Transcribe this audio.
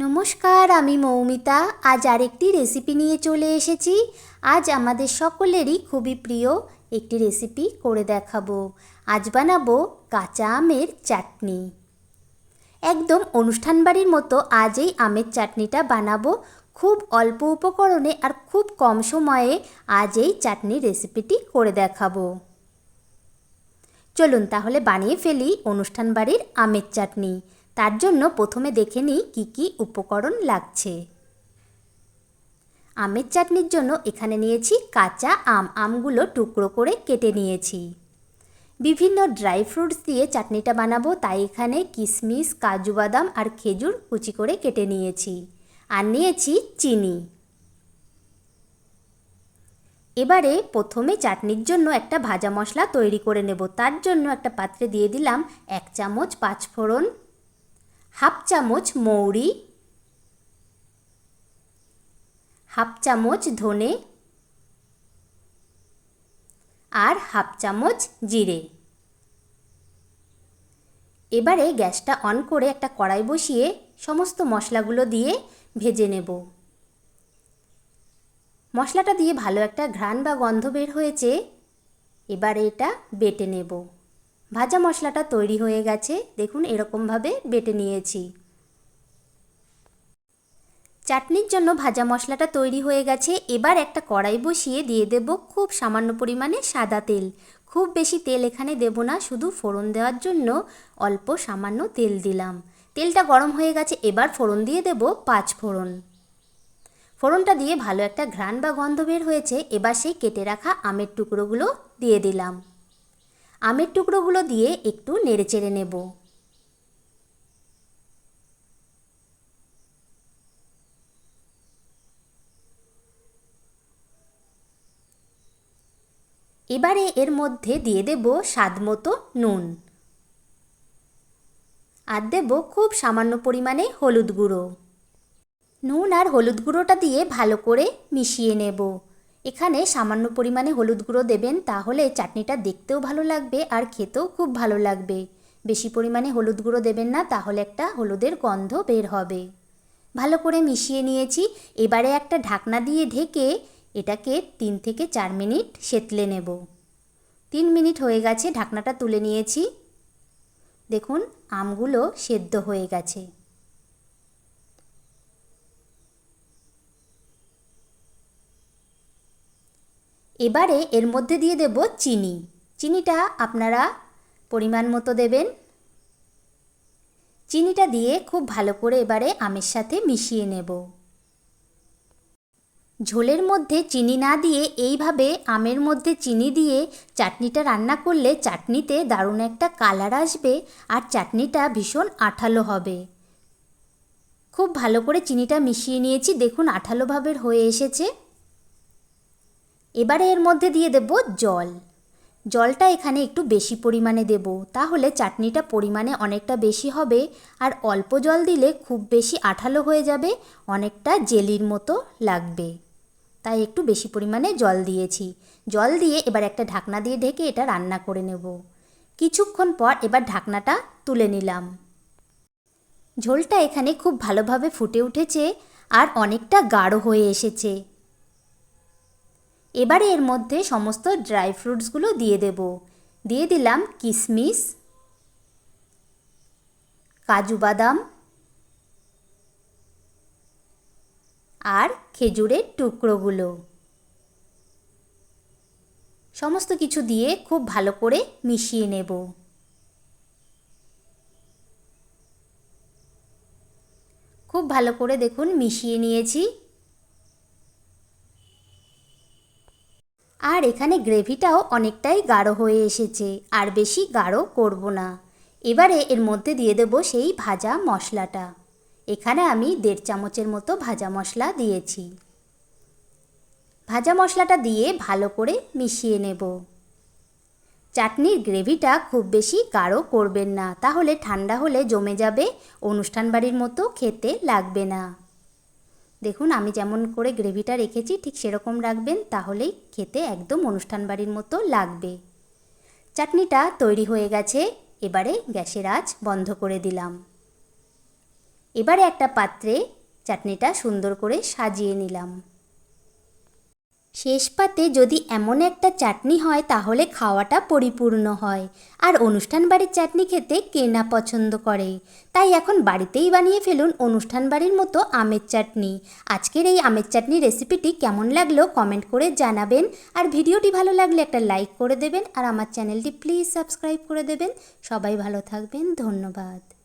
নমস্কার, আমি মৌমিতা। আজ আরেকটি রেসিপি নিয়ে চলে এসেছি। আজ আমাদের সকলেরই খুবই প্রিয় একটি রেসিপি করে দেখাবো। আজ বানাবো কাঁচা আমের চাটনি। একদম অনুষ্ঠান বাড়ির মতো আজ এই আমের চাটনিটা বানাবো। খুব অল্প উপকরণে আর খুব কম সময়ে আজ এই চাটনির রেসিপিটি করে দেখাবো। চলুন তাহলে বানিয়ে ফেলি অনুষ্ঠান বাড়ির আমের চাটনি। তার জন্য প্রথমে দেখে নিই কী কী উপকরণ লাগছে। আমের চাটনির জন্য এখানে নিয়েছি কাঁচা আমগুলো টুকরো করে কেটে নিয়েছি। বিভিন্ন ড্রাই ফ্রুটস দিয়ে চাটনিটা বানাবো, তাই এখানে কিশমিশ, কাজু বাদাম আর খেজুর কুচি করে কেটে নিয়েছি। আর নিয়েছি চিনি। এবারে প্রথমে চাটনির জন্য একটা ভাজা মশলা তৈরি করে নেব। তার জন্য একটা পাত্রে দিয়ে দিলাম 1 চামচ পাঁচফোড়ন, হাফ চামচ মৌরি, হাফ চামচ ধনে আর হাফ চামচ জিরে। এবারে গ্যাসটা অন করে একটা কড়াই বসিয়ে সমস্ত মশলাগুলো দিয়ে ভেজে নেব। মশলাটা দিয়ে ভালো একটা ঘ্রাণ বা গন্ধ বের হয়েছে। এবারে এটা বেটে নেব। ভাজা মশলাটা তৈরি হয়ে গেছে, দেখুন এরকমভাবে বেটে নিয়েছি। চাটনির জন্য ভাজা মশলাটা তৈরি হয়ে গেছে। এবার একটা কড়াই বসিয়ে দিয়ে দেব খুব সামান্য পরিমাণে সাদা তেল। খুব বেশি তেল এখানে দেব না, শুধু ফোড়ন দেওয়ার জন্য অল্প সামান্য তেল দিলাম। তেলটা গরম হয়ে গেছে, এবার ফোড়ন দিয়ে দেব 5 ফোড়ন। ফোড়নটা দিয়ে ভালো একটা ঘ্রাণ বা গন্ধ বের হয়েছে। এবার সেই কেটে রাখা আমের টুকরোগুলো দিয়ে দিলাম। আমের টুকরোগুলো দিয়ে একটু নেড়েচেড়ে নেব। এবারে এর মধ্যে দিয়ে দেব স্বাদমতো নুন আর দেব খুব সামান্য পরিমাণে হলুদ গুঁড়ো। নুন আর হলুদ গুঁড়োটা দিয়ে ভালো করে মিশিয়ে নেব। এখানে সামান্য পরিমাণে হলুদ গুঁড়ো দেবেন, তাহলে চাটনিটা দেখতেও ভালো লাগবে আর খেতেও খুব ভালো লাগবে। বেশি পরিমাণে হলুদ গুঁড়ো দেবেন না, তাহলে একটা হলুদের গন্ধ বের হবে। ভালো করে মিশিয়ে নিয়েছি। এবারে একটা ঢাকনা দিয়ে ঢেকে এটাকে 3 থেকে 4 মিনিট সেঁতলে নেব। 3 মিনিট হয়ে গেছে, ঢাকনাটা তুলে নিয়েছি। দেখুন আমগুলো সেদ্ধ হয়ে গেছে। এবারে এর মধ্যে দিয়ে দেব চিনি। চিনিটা আপনারা পরিমাণ মতো দেবেন। চিনিটা দিয়ে খুব ভালো করে এবারে আমের সাথে মিশিয়ে নেব। ঝোলের মধ্যে চিনি না দিয়ে এইভাবে আমের মধ্যে চিনি দিয়ে চাটনিটা রান্না করলে চাটনিতে দারুণ একটা কালার আসবে আর চাটনিটা ভীষণ আঠালো হবে। খুব ভালো করে চিনিটা মিশিয়ে নিয়েছি, দেখুন আঠালো ভাবের হয়ে এসেছে। এবারে এর মধ্যে দিয়ে দেব জল। জলটা এখানে একটু বেশি পরিমাণে দেব, তাহলে চাটনিটা পরিমাণে অনেকটা বেশি হবে। আর অল্প জল দিলে খুব বেশি আঠালো হয়ে যাবে, অনেকটা জেলির মতো লাগবে। তাই একটু বেশি পরিমাণে জল দিয়েছি। জল দিয়ে এবার একটা ঢাকনা দিয়ে ঢেকে এটা রান্না করে নেব। কিছুক্ষণ পর এবার ঢাকনাটা তুলে নিলাম। ঝোলটা এখানে খুব ভালোভাবে ফুটে উঠেছে আর অনেকটা গাঢ় হয়ে এসেছে। এবারে এর মধ্যে সমস্ত ড্রাই ফ্রুটসগুলো দিয়ে দেব। দিয়ে দিলাম কিশমিশ, কাজু বাদাম আর খেজুরের টুকরোগুলো। সমস্ত কিছু দিয়ে খুব ভালো করে মিশিয়ে নেব। খুব ভালো করে দেখুন মিশিয়ে নিয়েছি। আর এখানে গ্রেভিটাও অনেকটাই গাঢ় হয়ে এসেছে, আর বেশি গাঢ় করব না। এবারে এর মধ্যে দিয়ে দেব সেই ভাজা মশলাটা। এখানে আমি 1.5 চামচের মতো ভাজা মশলা দিয়েছি। ভাজা মশলাটা দিয়ে ভালো করে মিশিয়ে নেব। চাটনির গ্রেভিটা খুব বেশি গাঢ় করবেন না, তাহলে ঠান্ডা হলে জমে যাবে, অনুষ্ঠান বাড়ির মতো খেতে লাগবে না। দেখুন আমি যেমন করে গ্রেভিটা রেখেছি ঠিক সেরকম রাখবেন, তাহলেই খেতে একদম অনুষ্ঠান বাড়ির মতো লাগবে। চাটনিটা তৈরি হয়ে গেছে। এবারে গ্যাসের আঁচ বন্ধ করে দিলাম। এবারে একটা পাত্রে চাটনিটা সুন্দর করে সাজিয়ে নিলাম। শেষ পাতে যদি এমন একটা চাটনি হয় তাহলে খাওয়াটা পরিপূর্ণ হয়। আর অনুষ্ঠান বাড়ির চাটনি খেতে কে না পছন্দ করে। তাই এখন বাড়িতেই বানিয়ে ফেলুন অনুষ্ঠান বাড়ির মতো আমের চাটনি। আজকের এই আমের চাটনি রেসিপিটি কেমন লাগলো কমেন্ট করে জানাবেন। আর ভিডিওটি ভালো লাগলে একটা লাইক করে দেবেন আর আমার চ্যানেলটি প্লিজ সাবস্ক্রাইব করে দেবেন। সবাই ভালো থাকবেন, ধন্যবাদ।